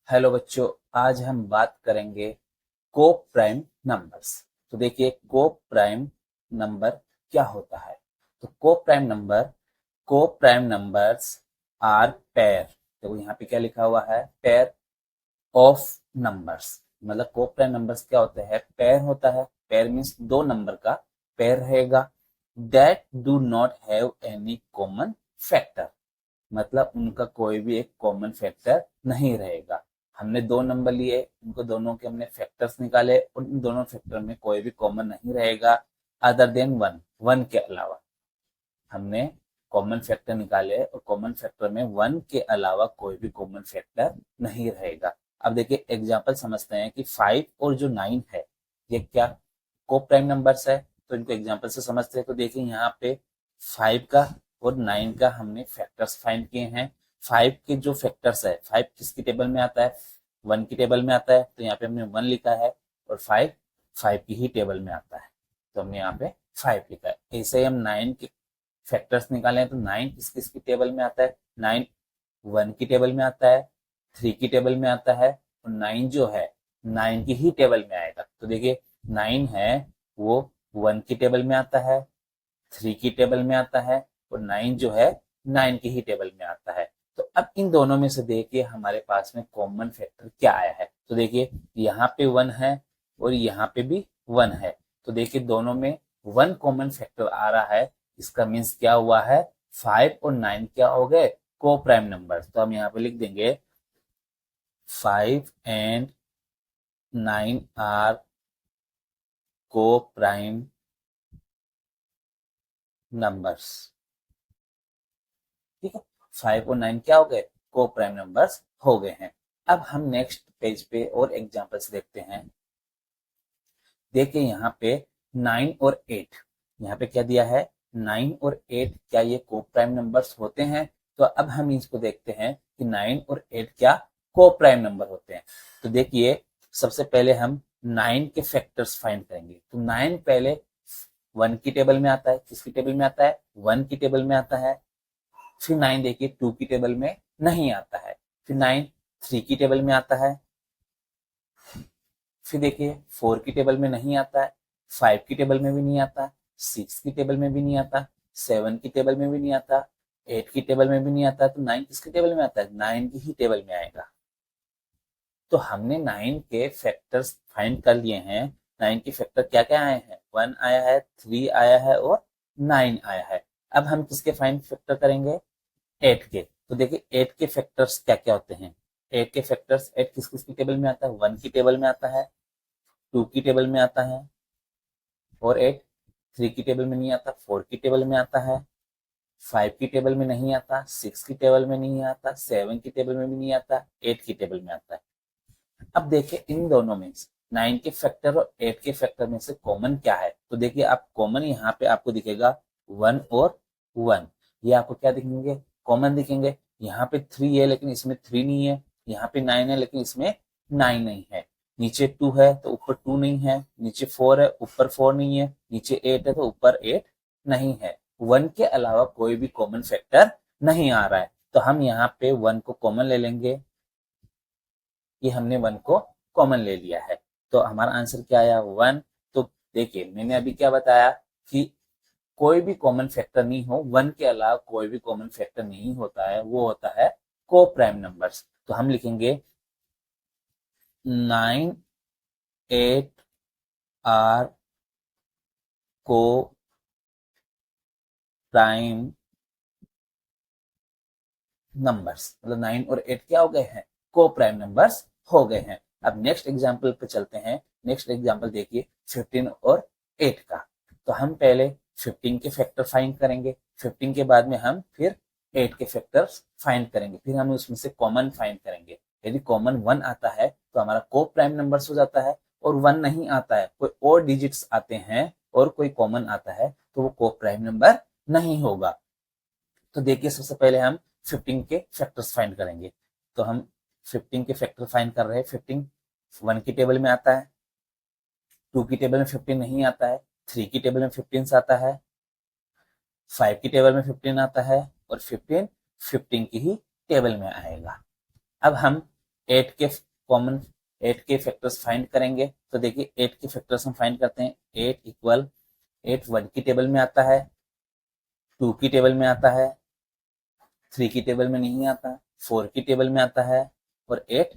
Hello बच्चों, आज हम बात करेंगे को प्राइम नंबर्स। तो देखिए, को प्राइम नंबर क्या होता है। तो को प्राइम नंबर्स आर पेयर। तो यहाँ पे क्या लिखा हुआ है, पेयर ऑफ नंबर्स। मतलब को प्राइम नंबर्स क्या होते हैं, पेयर होता है। पेयर मीन्स दो नंबर का पेयर रहेगा। That do not have any common factor, मतलब उनका कोई भी एक कॉमन फैक्टर नहीं रहेगा। हमने दो नंबर लिए, उनको दोनों के हमने फैक्टर्स निकाले और इन दोनों फैक्टर में कोई भी कॉमन नहीं रहेगा अदर देन वन। वन के अलावा हमने कॉमन फैक्टर निकाले और कॉमन फैक्टर में वन के अलावा कोई भी कॉमन फैक्टर नहीं रहेगा। अब देखिए एग्जांपल समझते हैं कि 5 और जो 9 है ये क्या को प्राइम नंबर्स है। तो इनको एग्जांपल से समझते हैं। तो देखिए यहाँ पे 5 का और 9 का हमने फैक्टर्स फाइंड किए हैं। 5 के जो फैक्टर्स है, 5 किसकी टेबल में आता है, 1 की टेबल में आता है। तो यहाँ पे हमने 1 लिखा है और 5 5 की ही टेबल में आता है, तो हमने यहाँ पे 5 लिखा है। ऐसे ही हम 9 के फैक्टर्स निकाले हैं। तो 9 किस किस की टेबल में आता है, 9 1 की टेबल में आता है, 3 की टेबल में आता है और 9 जो है 9 की ही टेबल में आएगा। तो देखिए 9 है वो 1 की टेबल में आता है, 3 की टेबल में आता है और 9 जो है 9 की ही टेबल में आता है। तो अब इन दोनों में से देखिए हमारे पास में कॉमन फैक्टर क्या आया है। तो देखिए यहाँ पे 1 है और यहाँ पे भी 1 है। तो देखिए दोनों में 1 कॉमन फैक्टर आ रहा है। इसका मीन्स क्या हुआ है, 5 और 9 क्या हो गए, को प्राइम नंबर। तो हम यहाँ पे लिख देंगे 5 एंड 9 आर को प्राइम नंबर्स। ठीक है, 5 और 9 क्या हो गए, को प्राइम नंबर्स हो गए हैं। अब हम नेक्स्ट पेज पे और एग्जांपल्स देखते हैं। देखिए यहाँ पे 9 और 8, यहाँ पे क्या दिया है, 9 और 8 क्या ये को प्राइम नंबर्स होते हैं। तो अब हम इसको देखते हैं कि 9 और 8 क्या को प्राइम नंबर होते हैं। तो देखिए सबसे पहले हम 9 के फैक्टर्स फाइंड करेंगे। तो 9 पहले 1 की टेबल में आता है, किसकी टेबल में आता है, 1 की टेबल में आता है। फिर 9 देखिए 2 की टेबल में नहीं आता है। फिर 9 3 की टेबल में आता है। फिर देखिए 4 की टेबल में नहीं आता है, 5 की टेबल में भी नहीं आता, 6 की टेबल में भी नहीं आता, 7 की टेबल में भी नहीं आता, 8 की टेबल में भी नहीं आता। तो 9 किसकी टेबल में आता है, 9 की ही टेबल में आएगा। तो हमने 9 के फैक्टर्स फाइंड कर लिए हैं। 9 के फैक्टर क्या क्या आए हैं, 1 आया है, 3 आया है और 9 आया है। अब हम किसके फाइंड फैक्टर करेंगे, 8 के। तो देखिए 8 के फैक्टर्स क्या क्या होते हैं। 8 के फैक्टर्स, 8 किस किस की टेबल में आता है, 1 की टेबल में आता है, 2 की टेबल में आता है और 8 3 की टेबल में नहीं आता, 4 की टेबल में आता है, 5 की टेबल में नहीं आता, 6 की टेबल में नहीं आता, 7 की टेबल में भी नहीं आता, 8 की टेबल में आता है। अब देखिए इन दोनों में 9 के फैक्टर और 8 के फैक्टर में से कॉमन क्या है। तो देखिए आप कॉमन यहाँ पे आपको दिखेगा 1 और 1, ये आपको क्या दिखेंगे, कॉमन दिखेंगे। यहाँ पे 3 है लेकिन इसमें 3 नहीं है, यहाँ पे 9 है लेकिन इसमें 9 नहीं है। नीचे 2 है तो ऊपर 2 नहीं है, नीचे 4 है ऊपर 4 नहीं है, नीचे 8 है तो ऊपर 8 नहीं है। 1 के अलावा कोई भी कॉमन फैक्टर नहीं आ रहा है। तो हम यहाँ पे 1 को कॉमन ले लेंगे। ये हमने 1 को कॉमन ले लिया है तो हमारा आंसर क्या आया, 1। तो देखिए मैंने अभी क्या बताया कि कोई भी कॉमन फैक्टर नहीं हो, 1 के अलावा कोई भी कॉमन फैक्टर नहीं होता है, वो होता है को प्राइम नंबर्स। तो हम लिखेंगे 9 8 आर को प्राइम नंबर्स। मतलब 9 और 8 क्या हो गए हैं, को प्राइम नंबर्स हो गए हैं। अब नेक्स्ट एग्जांपल पे चलते हैं। नेक्स्ट एग्जांपल देखिए 15 और 8 का। तो हम पहले 15 के फैक्टर फाइंड करेंगे, 15 के बाद में हम फिर 8 के फैक्टर्स फाइंड करेंगे, फिर हम उसमें से कॉमन फाइंड करेंगे। यदि कॉमन 1 आता है तो हमारा को प्राइम नंबर्स हो जाता है, और 1 नहीं आता है, कोई और डिजिट्स आते हैं और कोई कॉमन आता है तो वो को प्राइम नंबर नहीं होगा। तो देखिए सबसे पहले हम 15 के फैक्टर्स फाइंड करेंगे। तो हम 15 के फैक्टर फाइंड कर रहे हैं। 15 1 की टेबल में आता है, 2 की टेबल में 15 नहीं आता है, 3 की टेबल में 15 आता है, 5 की टेबल में 15 आता है और 15 15 की ही टेबल में आएगा। अब हम 8 के कॉमन 8 के फैक्टर्स फाइंड करेंगे। तो देखिए 8 के फैक्टर्स हम फाइंड करते हैं। 8 इक्वल 8 1 की टेबल में आता है, 2 की टेबल में आता है, 3 की टेबल में नहीं आता, 4 की टेबल में आता है और 8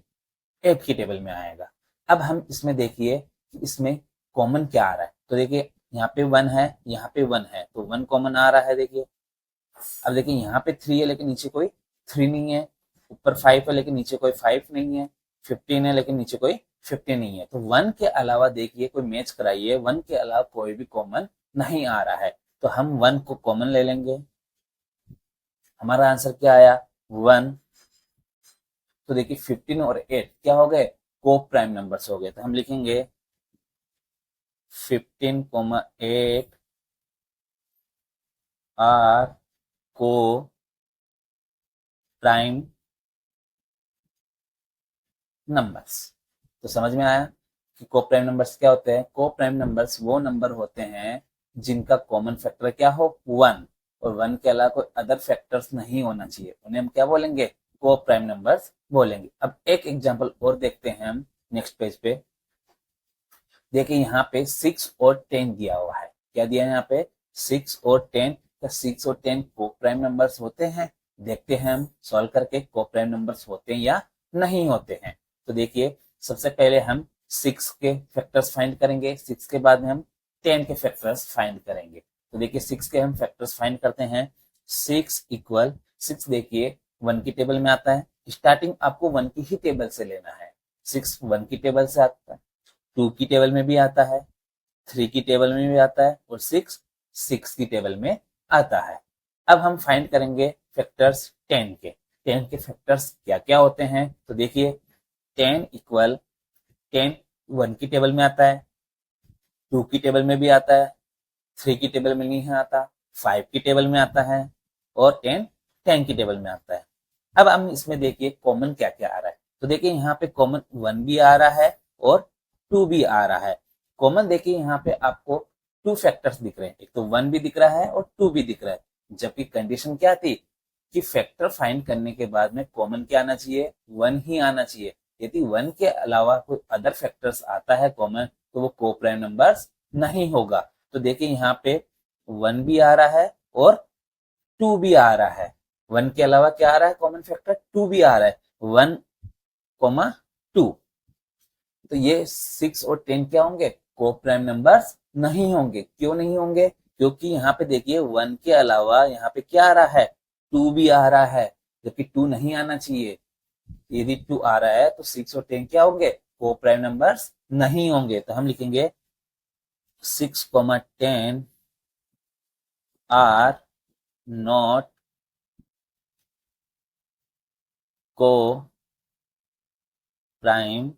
8 की टेबल में आएगा। अब हम इसमें देखिए कि इसमें कॉमन क्या आ रहा है। तो देखिए यहाँ पे 1 है, यहाँ पे 1 है, तो 1 कॉमन आ रहा है। देखिए अब देखिए यहाँ पे 3 है लेकिन नीचे कोई 3 नहीं है, ऊपर 5 है लेकिन नीचे कोई 5 नहीं है, 15 है लेकिन नीचे कोई 15 नहीं है। तो 1 के अलावा देखिए कोई मैच कराइए, 1 के अलावा कोई भी कॉमन नहीं आ रहा है, तो हम 1 को कॉमन ले लेंगे। हमारा आंसर क्या आया? 1। तो देखिए 15 और 8 क्या हो गए? को प्राइम नंबर्स हो गए। तो हम लिखेंगे 15,8 आर को प्राइम नंबर्स। तो समझ में आया कि को प्राइम नंबर्स क्या होते हैं? को प्राइम नंबर्स वो नंबर होते हैं जिनका कॉमन फैक्टर क्या हो? 1, और 1 के अलावा कोई अदर फैक्टर्स नहीं होना चाहिए, उन्हें हम क्या बोलेंगे? को प्राइम नंबर्स बोलेंगे। अब एक एग्जांपल और देखते हैं हम नेक्स्ट पेज पे। देखिए यहाँ पे 6 और 10 दिया हुआ है। क्या दिया है यहाँ पे? 6 और 10। क्या 6 और 10 को प्राइम नंबर्स होते हैं? देखते हैं हम सॉल्व करके को प्राइम नंबर्स होते हैं या नहीं होते हैं। तो देखिए सबसे पहले हम 6 के फैक्टर्स फाइंड करेंगे, 6 के बाद में हम 10 के फैक्टर्स फाइंड करेंगे। तो देखिए 6 के हम फैक्टर्स फाइंड करते हैं। 6 इक्वल 6 देखिए 1 की टेबल में आता है, स्टार्टिंग आपको 1 की ही टेबल से लेना है। 6 1 की टेबल से आता है, 2 की टेबल में भी आता है, 3 की टेबल में भी आता है और 6 की टेबल में आता है। अब हम फाइंड करेंगे फैक्टर्स 10 के। 10 के फैक्टर्स क्या क्या होते हैं? तो देखिए 10 इक्वल 10 1 की टेबल में आता है, 2 की टेबल में भी आता है, 3 की टेबल में नहीं आता, 5 की टेबल में आता है और 10 की टेबल में आता है। अब हम इसमें देखिए कॉमन क्या क्या आ रहा है। तो देखिए यहाँ पे कॉमन 1 भी आ रहा है और 2 भी आ रहा है। कॉमन देखिए यहाँ पे आपको 2 फैक्टर्स दिख रहे हैं, एक तो 1 भी दिख रहा है और 2 भी दिख रहा है, जबकि कंडीशन क्या थी कि फैक्टर फाइंड करने के बाद में कॉमन क्या आना चाहिए? 1 ही आना चाहिए। यदि 1 के अलावा कोई अदर फैक्टर्स आता है कॉमन, तो वो को प्राइम नंबर्स नहीं होगा। तो देखिए यहाँ पे 1 भी आ रहा है और 2 भी आ रहा है। 1 के अलावा क्या आ रहा है कॉमन फैक्टर? 2 भी आ रहा है, 1 कोमा 2। तो ये 6 और 10 क्या होंगे? को प्राइम नंबर्स नहीं होंगे। क्यों नहीं होंगे? क्योंकि यहाँ पे देखिए 1 के अलावा यहाँ पे क्या आ रहा है? 2 भी आ रहा है, जबकि 2 नहीं आना चाहिए। यदि 2 आ रहा है तो 6 और 10 क्या होंगे? को प्राइम नंबर्स नहीं होंगे। तो हम लिखेंगे 6,10 आर नॉट को प्राइम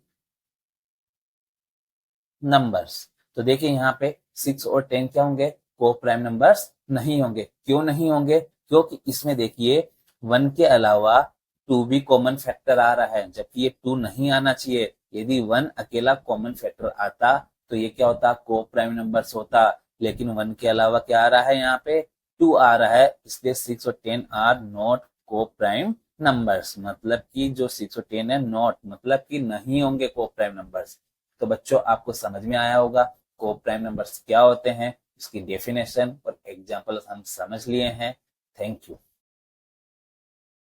नंबर्स। तो देखिए यहाँ पे 6 और 10 क्या होंगे? को प्राइम नंबर्स नहीं होंगे। क्यों नहीं होंगे? क्योंकि इसमें देखिए 1 के अलावा 2 भी कॉमन फैक्टर आ रहा है, जबकि ये 2 नहीं आना चाहिए। यदि 1 अकेला कॉमन फैक्टर आता तो ये क्या होता? को प्राइम नंबर्स होता। लेकिन 1 के अलावा क्या आ रहा है? यहाँ पे 2 आ रहा है, इसलिए 6 और 10 आर नॉट को प्राइम नंबर्स। मतलब कि जो 6 और 10 है नॉट मतलब कि नहीं होंगे को प्राइम नंबर्स। तो बच्चों आपको समझ में आया होगा को प्राइम नंबर्स क्या होते हैं, इसकी डेफिनेशन और एग्जांपल हम समझ लिए हैं। Thank you.